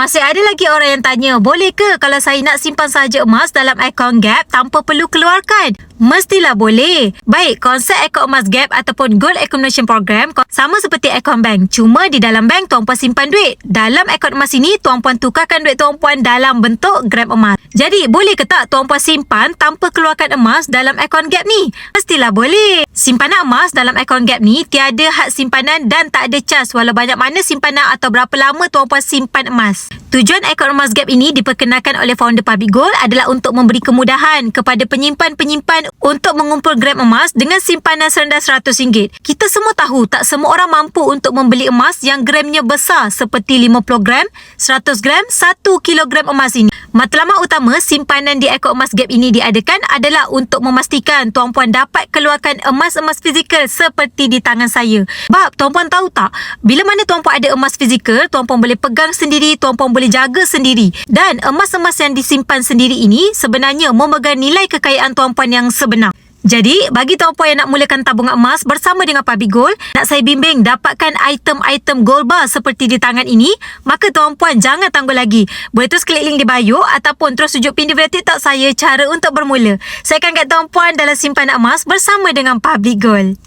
Masih ada lagi orang yang tanya, boleh ke kalau saya nak simpan sahaja emas dalam akaun Gap tanpa perlu keluarkan? Mestilah boleh. Baik, konsep akaun emas Gap ataupun Gold Accumulation Program sama seperti akaun bank. Cuma di dalam bank tuan puan simpan duit. Dalam akaun emas ini, tuan puan tukarkan duit tuan puan dalam bentuk gram emas. Jadi, boleh ke tak tuan puan simpan tanpa keluarkan emas dalam akaun Gap ni? Mestilah boleh. Simpanan emas dalam akaun Gap ni tiada had simpanan dan tak ada cas walau banyak mana simpanan atau berapa lama tuan puan simpan emas. Tujuan akaun emas Gap ini diperkenalkan oleh founder Public Gold adalah untuk memberi kemudahan kepada penyimpan-penyimpan untuk mengumpul gram emas dengan simpanan serendah RM100. Kita semua tahu tak semua orang mampu untuk membeli emas yang gramnya besar seperti 50 gram, 100 gram, 1 kilogram emas ini. Matlamat utama simpanan di akaun emas Gap ini diadakan adalah untuk memastikan tuan puan dapat keluarkan emas-emas fizikal seperti di tangan saya. Bab, tuan puan tahu tak? Bila mana tuan puan ada emas fizikal, tuan puan boleh pegang sendiri, tuan puan boleh jaga sendiri. Dan emas-emas yang disimpan sendiri ini sebenarnya memegang nilai kekayaan tuan puan yang sebenar. Jadi, bagi tuan puan yang nak mulakan tabungan emas bersama dengan Public Gold, nak saya bimbing dapatkan item-item gold bar seperti di tangan ini, maka tuan puan jangan tangguh lagi. Boleh terus klik link di bio ataupun terus tunjuk pin di video TikTok saya cara untuk bermula. Saya akan kat tuan puan dalam simpanan emas bersama dengan Public Gold.